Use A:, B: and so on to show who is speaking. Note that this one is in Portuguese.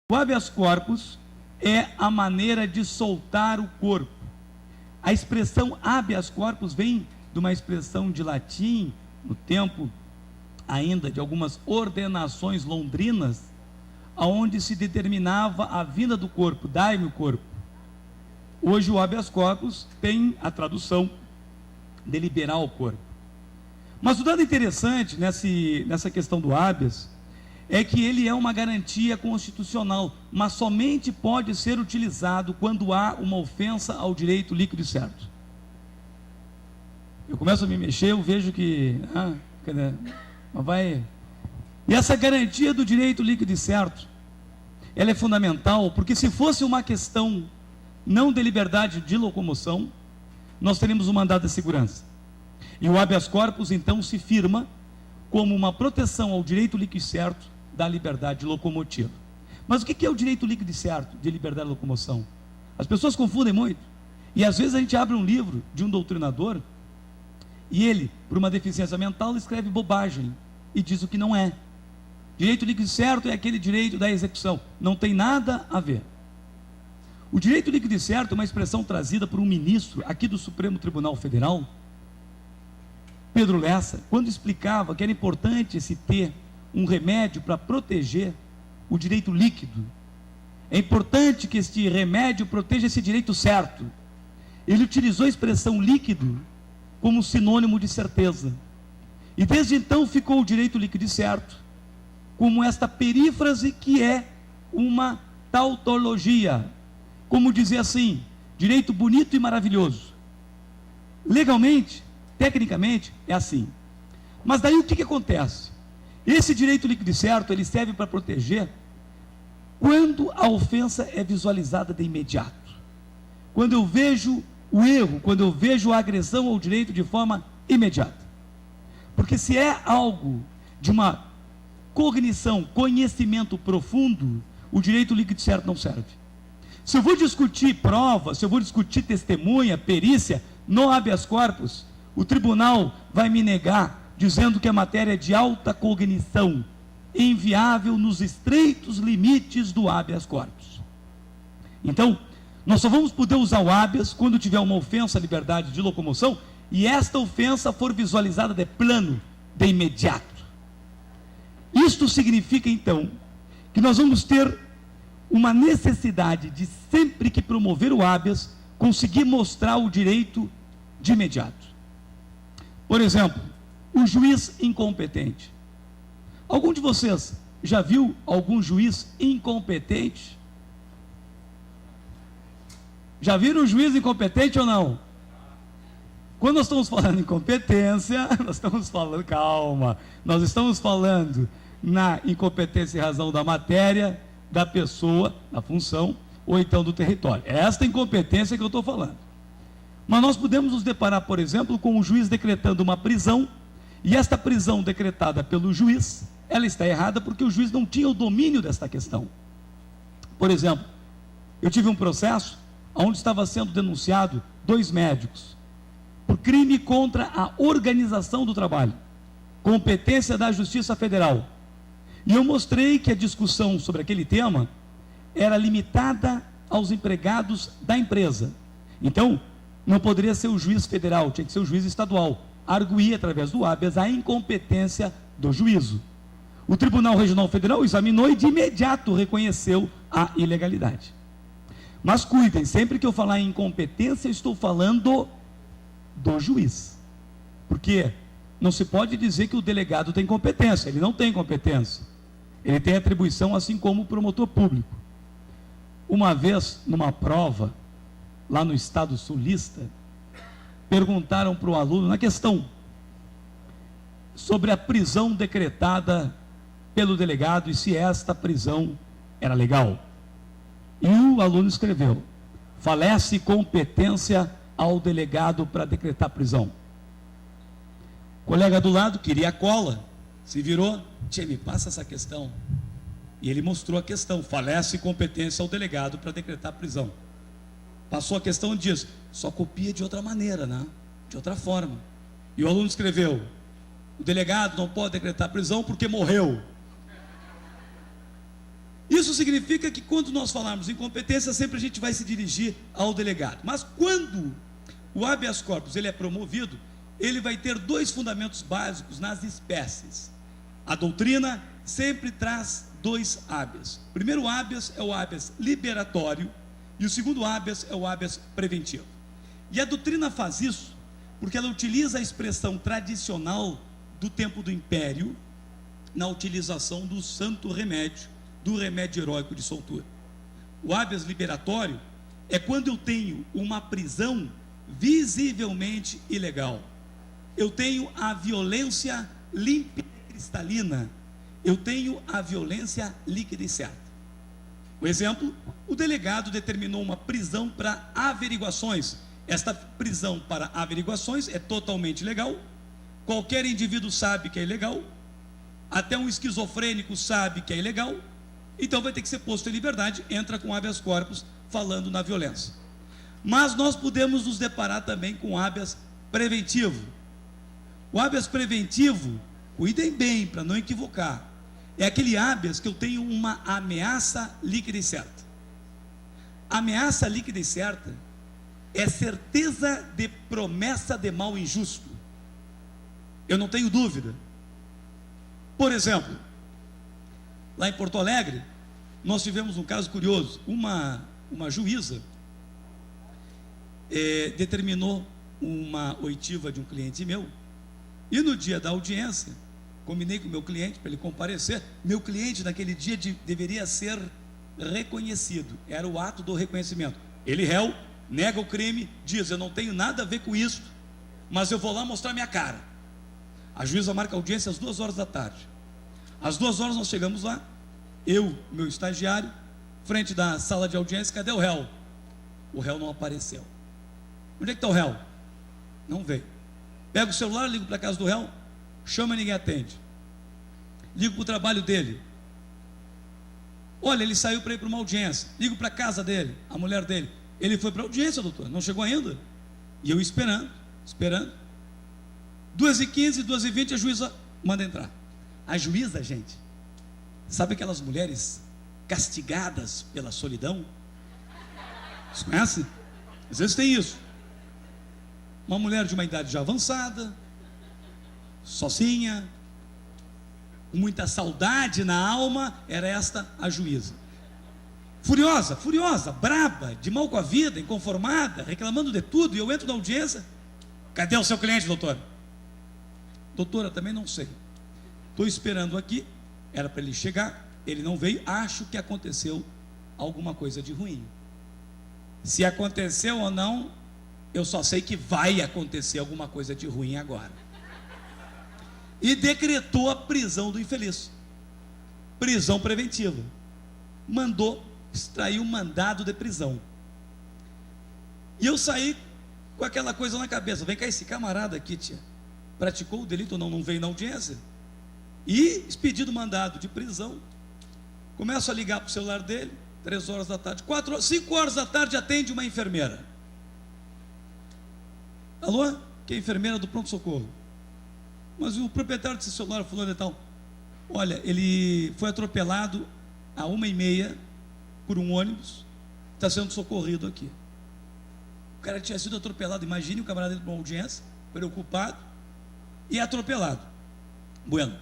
A: O habeas corpus é a maneira de soltar o corpo. A expressão habeas corpus vem de uma expressão de latim, no tempo ainda de algumas ordenações londrinas, onde se determinava a vinda do corpo, dai-me o corpo. Hoje o habeas corpus tem a tradução de liberar o corpo. Mas o dado interessante nessa questão do habeas é que ele é uma garantia constitucional, mas somente pode ser utilizado quando há uma ofensa ao direito líquido e certo. Eu começo a me mexer, eu vejo que E essa garantia do direito líquido e certo, ela é fundamental, porque se fosse uma questão não de liberdade de locomoção, nós teríamos um mandado de segurança. E o habeas corpus, então, se firma como uma proteção ao direito líquido e certo da liberdade locomotiva. Mas o que é o direito líquido e certo de liberdade de locomoção? As pessoas confundem muito. E às vezes a gente abre um livro de um doutrinador e ele, por uma deficiência mental, escreve bobagem e diz o que não é. Direito líquido e certo é aquele direito da execução. Não tem nada a ver. O direito líquido e certo é uma expressão trazida por um ministro aqui do Supremo Tribunal Federal, Pedro Lessa, quando explicava que era importante se ter um remédio para proteger o direito líquido. É importante que este remédio proteja esse direito certo. Ele utilizou a expressão líquido como sinônimo de certeza. E desde então ficou o direito líquido e certo como esta perífrase que é uma tautologia. Como dizer assim, direito bonito e maravilhoso. Legalmente, tecnicamente, é assim. Mas daí o que acontece? Esse direito líquido e certo, ele serve para proteger quando a ofensa é visualizada de imediato. Quando eu vejo o erro, quando eu vejo a agressão ao direito de forma imediata. Porque se é algo de uma cognição, conhecimento profundo, o direito líquido e certo não serve. Se eu vou discutir prova, se eu vou discutir testemunha, perícia, no habeas corpus, o tribunal vai me negar, dizendo que a matéria é de alta cognição, inviável nos estreitos limites do habeas corpus. Então, nós só vamos poder usar o habeas quando tiver uma ofensa à liberdade de locomoção e esta ofensa for visualizada de plano, de imediato. Isto significa, então, que nós vamos ter uma necessidade de, sempre que promover o habeas, conseguir mostrar o direito de imediato. Por exemplo, o juiz incompetente. Algum de vocês já viu algum juiz incompetente? Já viram um juiz incompetente ou não? Quando nós estamos falando em incompetência, nós estamos falando, calma, nós estamos falando na incompetência em razão da matéria, da pessoa, da função, ou então do território. É esta incompetência que eu estou falando. Mas nós podemos nos deparar, por exemplo, com o juiz decretando uma prisão, e esta prisão decretada pelo juiz, ela está errada porque o juiz não tinha o domínio desta questão. Por exemplo, eu tive um processo onde estava sendo denunciado 2 médicos por crime contra a organização do trabalho, competência da Justiça Federal. E eu mostrei que a discussão sobre aquele tema era limitada aos empregados da empresa. Então, não poderia ser o juiz federal, tinha que ser o juiz estadual. Arguir, através do habeas, a incompetência do juízo. O Tribunal Regional Federal examinou e de imediato reconheceu a ilegalidade. Mas cuidem, sempre que eu falar em incompetência, eu estou falando do juiz. Porque não se pode dizer que o delegado tem competência, ele não tem competência. Ele tem atribuição assim como o promotor público. Uma vez, numa prova, lá no estado sulista, perguntaram para o aluno, na questão sobre a prisão decretada pelo delegado e se esta prisão era legal. E o aluno escreveu: falece competência ao delegado para decretar prisão. O colega do lado queria a cola, se virou, tchê, me passa essa questão. E ele mostrou a questão: falece competência ao delegado para decretar prisão. Passou a questão e diz: só copia de outra maneira, né? De outra forma. E o aluno escreveu: o delegado não pode decretar prisão porque morreu. Isso significa que quando nós falarmos em competência, sempre a gente vai se dirigir ao delegado. Mas quando o habeas corpus ele é promovido, ele vai ter dois fundamentos básicos nas espécies. A doutrina sempre traz dois habeas. O primeiro habeas é o habeas liberatório e o segundo habeas é o habeas preventivo. E a doutrina faz isso porque ela utiliza a expressão tradicional do tempo do Império na utilização do santo remédio, do remédio heróico de soltura. O habeas liberatório é quando eu tenho uma prisão visivelmente ilegal. Eu tenho a violência límpida e cristalina. Eu tenho a violência líquida e certa. O exemplo, o delegado determinou uma prisão para averiguações. Esta prisão para averiguações é totalmente legal. Qualquer indivíduo sabe que é ilegal. Até um esquizofrênico sabe que é ilegal. Então vai ter que ser posto em liberdade, entra com habeas corpus falando na violência. Mas nós podemos nos deparar também com habeas preventivo. O habeas preventivo, cuidem bem para não equivocar, é aquele habeas que eu tenho uma ameaça líquida e certa. Ameaça líquida e certa é certeza de promessa de mal injusto. Eu não tenho dúvida. Por exemplo, lá em Porto Alegre, nós tivemos um caso curioso. Uma juíza determinou uma oitiva de um cliente meu, e no dia da audiência, combinei com o meu cliente para ele comparecer. Meu cliente naquele dia deveria ser reconhecido, era o ato do reconhecimento. Ele, réu, nega o crime, diz: eu não tenho nada a ver com isso, mas eu vou lá mostrar minha cara. A juíza marca a audiência às 2 horas da tarde. Às 2 horas nós chegamos lá, eu, meu estagiário, frente da sala de audiência. Cadê o réu? O réu não apareceu. Onde é que está o réu? Não veio. Pego o celular, ligo para a casa do réu, chama e ninguém atende. Ligo para o trabalho dele. Olha, ele saiu para ir para uma audiência. Ligo para a casa dele, a mulher dele. Ele foi para a audiência, doutor, não chegou ainda. E eu esperando. 2h15, 2h20, a juíza manda entrar. A juíza, gente, sabe aquelas mulheres castigadas pela solidão? Vocês conhecem? Às vezes tem isso. Uma mulher de uma idade já avançada, sozinha, com muita saudade na alma, era esta a juíza. Furiosa, braba, de mal com a vida, inconformada, reclamando de tudo. E eu entro na audiência. Cadê o seu cliente, doutora? Doutora, também não sei. Estou esperando aqui, era para ele chegar, ele não veio, acho que aconteceu alguma coisa de ruim. Se aconteceu ou não, eu só sei que vai acontecer alguma coisa de ruim agora. E decretou a prisão do infeliz. Prisão preventiva. Mandou extrair um mandado de prisão. E eu saí com aquela coisa na cabeça: vem cá, esse camarada aqui, tia, praticou o delito ou não? Não veio na audiência? E expedido mandado de prisão. Começo a ligar para o celular dele, 3 horas da tarde, 4 horas, 5 horas da tarde, atende uma enfermeira. Alô? Que é a enfermeira do pronto-socorro. Mas o proprietário desse celular, fulano e tal, olha, ele foi atropelado a 1h30 por um ônibus, está sendo socorrido aqui. O cara tinha sido atropelado, imagine o camarada dentro de uma audiência, preocupado, e atropelado. Bueno,